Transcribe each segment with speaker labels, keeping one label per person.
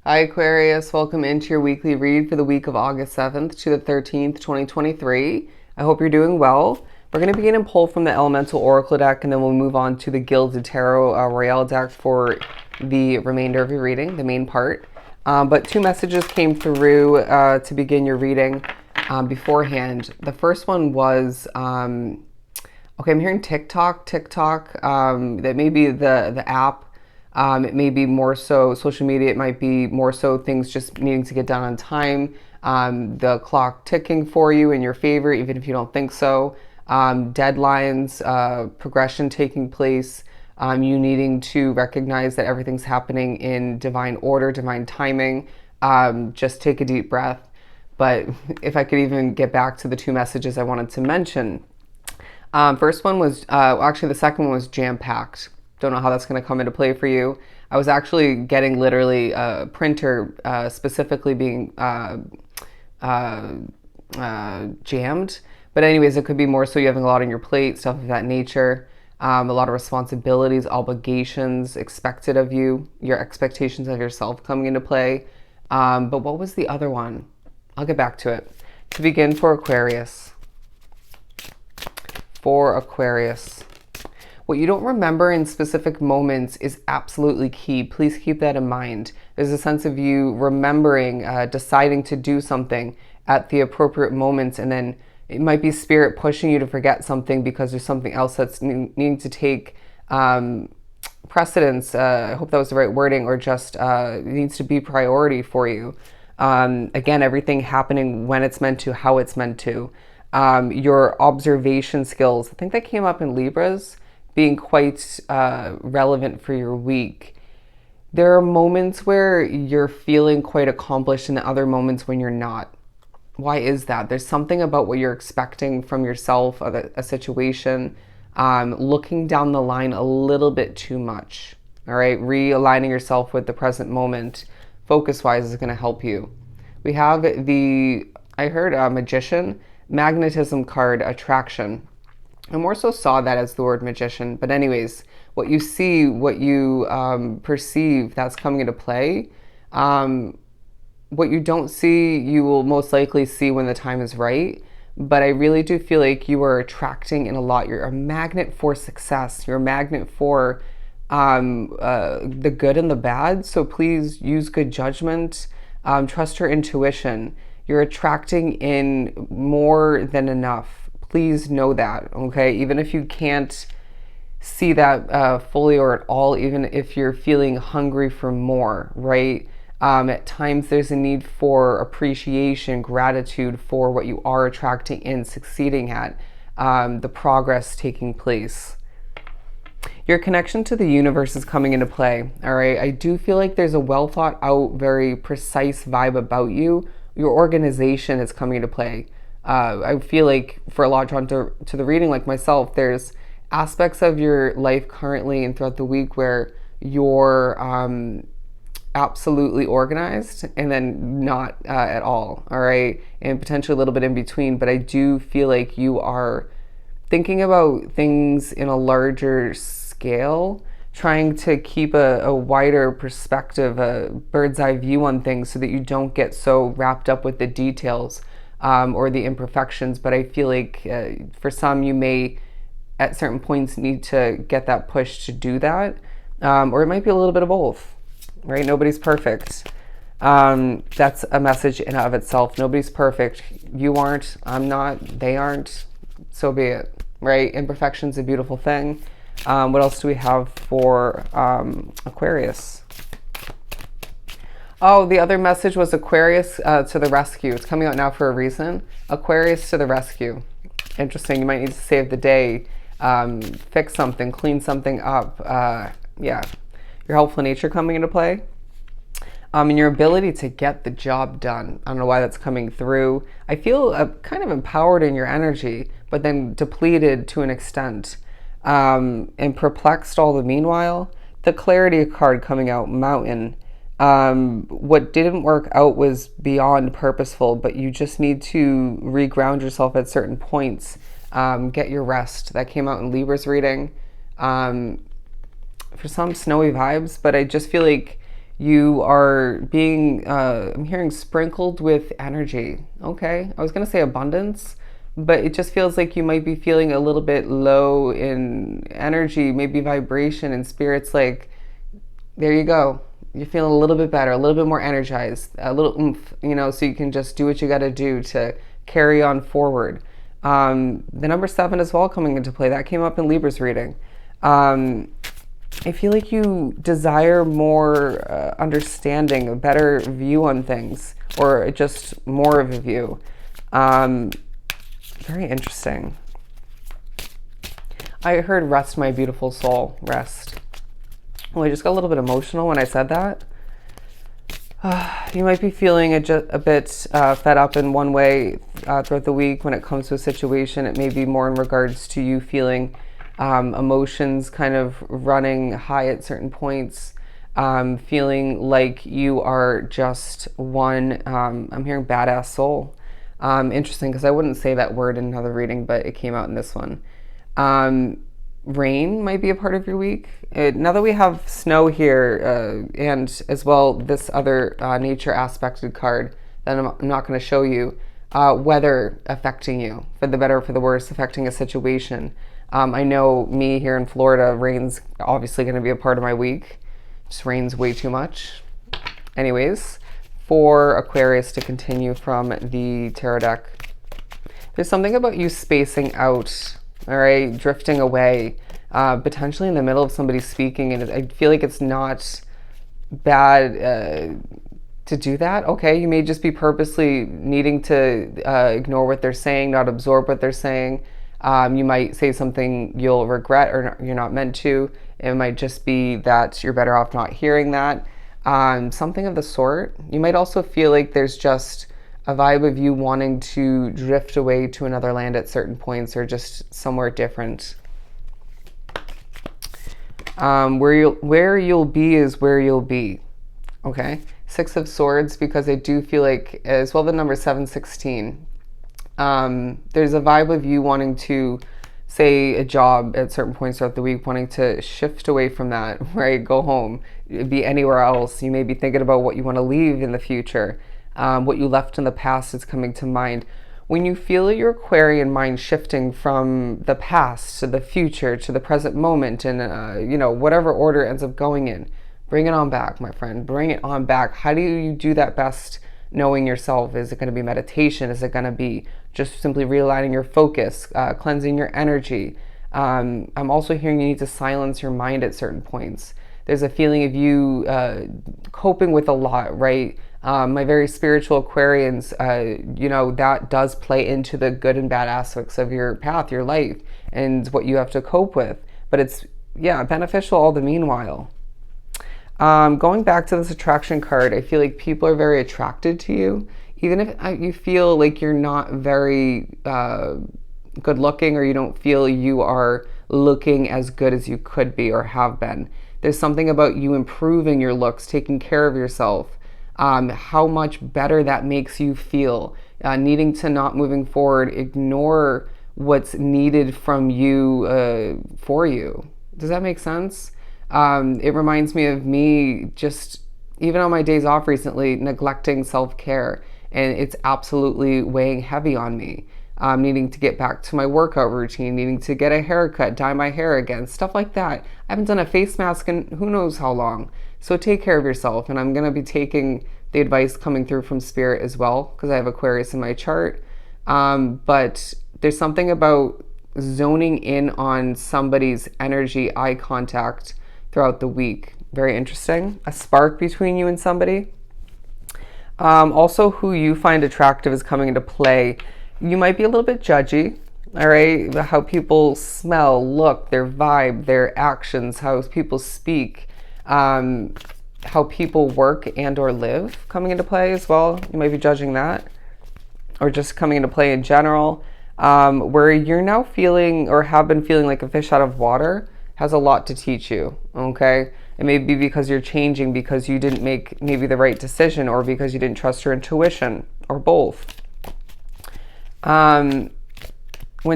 Speaker 1: Hi Aquarius, welcome into your weekly read for the week of August 7th to the 13th, 2023. I hope you're doing well. We're going to begin and pull from the Elemental Oracle deck, and then we'll move on to the Gilded Tarot Royale deck for the remainder of your reading, the main part. But two messages came through to begin your reading beforehand. The first one was, okay, I'm hearing TikTok. That may be the app. It may be more so social media. It might be more so things just needing to get done on time. The clock ticking for you in your favor, even if you don't think so. Deadlines, progression taking place. You needing to recognize that everything's happening in divine order, divine timing. Just take a deep breath. But if I could even get back to the two messages I wanted to mention. First one was, actually the second one was jam-packed. Don't know how that's going to come into play for you. I was actually getting literally a printer specifically being jammed. But anyways, it could be more so you having a lot on your plate, stuff of that nature. A lot of responsibilities, obligations expected of you, your expectations of yourself coming into play. But what was the other one? I'll get back to it. To begin for Aquarius. For Aquarius. What you don't remember in specific moments is absolutely key. Please keep that in mind. There's a sense of you remembering, deciding to do something at the appropriate moments, and then it might be spirit pushing you to forget something because there's something else that's needing to take precedence. I hope that was the right wording, or just needs to be priority for you. Again, everything happening when it's meant to, how it's meant to. Your observation skills, I think that came up in Libras, being quite relevant for your week. There are moments where you're feeling quite accomplished and other moments when you're not. Why is that? There's something about what you're expecting from yourself, a situation, looking down the line a little bit too much. All right, realigning yourself with the present moment, focus-wise, is going to help you. We have I heard magician, magnetism card, attraction. I more so saw that as the word magician, but anyways, what you see, what you perceive, that's coming into play. What you don't see, you will most likely see when the time is right. But I really do feel like you are attracting in a lot. You're a magnet for success. You're a magnet for the good and the bad. So please use good judgment. Trust your intuition. You're attracting in more than enough. Please know that, okay? Even if you can't see that fully or at all, even if you're feeling hungry for more, right? At times there's a need for appreciation, gratitude for what you are attracting in, succeeding at, the progress taking place. Your connection to the universe is coming into play, all right? I do feel like there's a well thought out, very precise vibe about you. Your organization is coming into play. I feel like for a lot drawn to the reading, like myself, there's aspects of your life currently and throughout the week where you're absolutely organized and then not at all, all right? And potentially a little bit in between, but I do feel like you are thinking about things in a larger scale, trying to keep a wider perspective, a bird's eye view on things so that you don't get so wrapped up with the details or the imperfections. But I feel like for some, you may at certain points need to get that push to do that. Or it might be a little bit of both, right? Nobody's perfect. That's a message in and of itself. Nobody's perfect. You aren't, I'm not, they aren't, so be it, right? Imperfection's a beautiful thing. What else do we have for Aquarius? Oh, the other message was Aquarius to the rescue. It's coming out now for a reason. Aquarius to the rescue. Interesting. You might need to save the day, fix something, clean something up. Yeah. Your helpful nature coming into play. And your ability to get the job done. I don't know why that's coming through. I feel kind of empowered in your energy, but then depleted to an extent. And perplexed all the meanwhile. The clarity card coming out, mountain. What didn't work out was beyond purposeful, but you just need to reground yourself at certain points. Get your rest. That came out in Libra's reading. For some, snowy vibes, but I just feel like You are being, I'm hearing sprinkled with energy. Okay. I was going to say abundance, but it just feels like you might be feeling a little bit low in energy, maybe vibration, and spirits like, there you go. You're feeling a little bit better, a little bit more energized, a little oomph, so you can just do what you got to do to carry on forward. The number 7 as well coming into play. That came up in Libra's reading. I feel like you desire more understanding, a better view on things, or just more of a view. Very interesting. I heard rest, my beautiful soul, rest. Well, I just got a little bit emotional when I said that. You might be feeling a bit fed up in one way throughout the week when it comes to a situation. It may be more in regards to you feeling emotions kind of running high at certain points, feeling like you are just one, I'm hearing badass soul. Interesting, because I wouldn't say that word in another reading, but it came out in this one. Rain might be a part of your week. Now that we have snow here, and as well this other nature aspected card that I'm not going to show you, weather affecting you, for the better or for the worse, affecting a situation. I know me here in Florida, rain's obviously going to be a part of my week. Just rains way too much. Anyways, for Aquarius, to continue from the tarot deck, there's something about you spacing out, all right, drifting away, potentially in the middle of somebody speaking, and I feel like it's not bad to do that. Okay, you may just be purposely needing to ignore what they're saying, not absorb what they're saying. You might say something you'll regret or you're not meant to. It might just be that you're better off not hearing that. Something of the sort. You might also feel like there's just a vibe of you wanting to drift away to another land at certain points, or just somewhere different. Where you'll be is where you'll be. Okay. 6 of Swords, because I do feel like, as well, the number 716. There's a vibe of you wanting to say a job at certain points throughout the week, wanting to shift away from that, right? Go home, be anywhere else. You may be thinking about what you want to leave in the future. What you left in the past is coming to mind. When you feel your Aquarian mind shifting from the past to the future to the present moment, and whatever order it ends up going in, bring it on back, my friend. Bring it on back. How do you do that best? Knowing yourself. Is it going to be meditation? Is it going to be just simply realigning your focus, cleansing your energy? I'm also hearing you need to silence your mind at certain points. There's a feeling of you coping with a lot, right? My very spiritual Aquarians, that does play into the good and bad aspects of your path, your life, and what you have to cope with. But it's, beneficial all the meanwhile. Going back to this attraction card, I feel like people are very attracted to you. Even if you feel like you're not very good looking, or you don't feel you are looking as good as you could be or have been. There's something about you improving your looks, taking care of yourself, how much better that makes you feel, needing to not moving forward, ignore what's needed from you for you. Does that make sense? It reminds me of me just, even on my days off recently, neglecting self-care, and it's absolutely weighing heavy on me. Needing to get back to my workout routine, needing to get a haircut, dye my hair again, stuff like that. I haven't done a face mask in who knows how long. So take care of yourself, and I'm going to be taking the advice coming through from Spirit as well, because I have Aquarius in my chart. But there's something about zoning in on somebody's energy, eye contact, throughout the week. Very interesting. A spark between you and somebody. Also, who you find attractive is coming into play. You might be a little bit judgy, all right? How people smell, look, their vibe, their actions, how people speak, how people work and or live coming into play as well. You might be judging that, or just coming into play in general, where you're now feeling or have been feeling like a fish out of water. Has a lot to teach you, okay? It may be because you're changing, because you didn't make maybe the right decision, or because you didn't trust your intuition, or both. When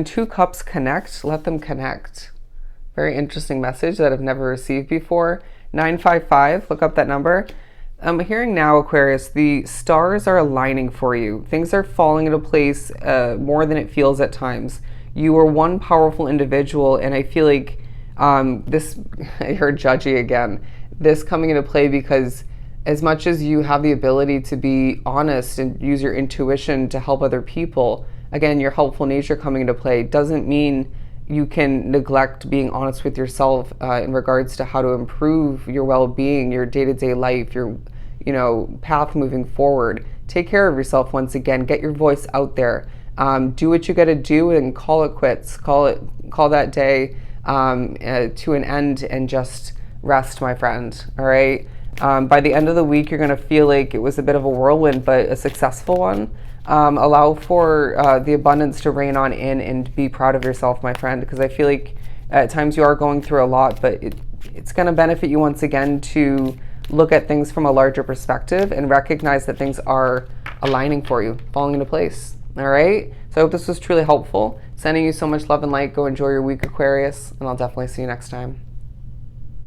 Speaker 1: 2 cups connect, let them connect. Very interesting message that I've never received before. 955, look up that number. I'm hearing now, Aquarius, the stars are aligning for you. Things are falling into place more than it feels at times. You are one powerful individual, and I feel like this, you're judgy again, this coming into play because as much as you have the ability to be honest and use your intuition to help other people, again, your helpful nature coming into play doesn't mean you can neglect being honest with yourself in regards to how to improve your well-being, your day-to-day life, your path moving forward. Take care of yourself once again. Get your voice out there. Do what you got to do and call it quits. Call that day to an end and just rest, my friend. All right. By the end of the week, you're going to feel like it was a bit of a whirlwind, but a successful one. Allow for the abundance to rain on in and be proud of yourself, my friend, because I feel like at times you are going through a lot, but it's going to benefit you once again to look at things from a larger perspective and recognize that things are aligning for you, falling into place. All right. So I hope this was truly helpful. Sending you so much love and light. Go enjoy your week, Aquarius, and I'll definitely see you next time.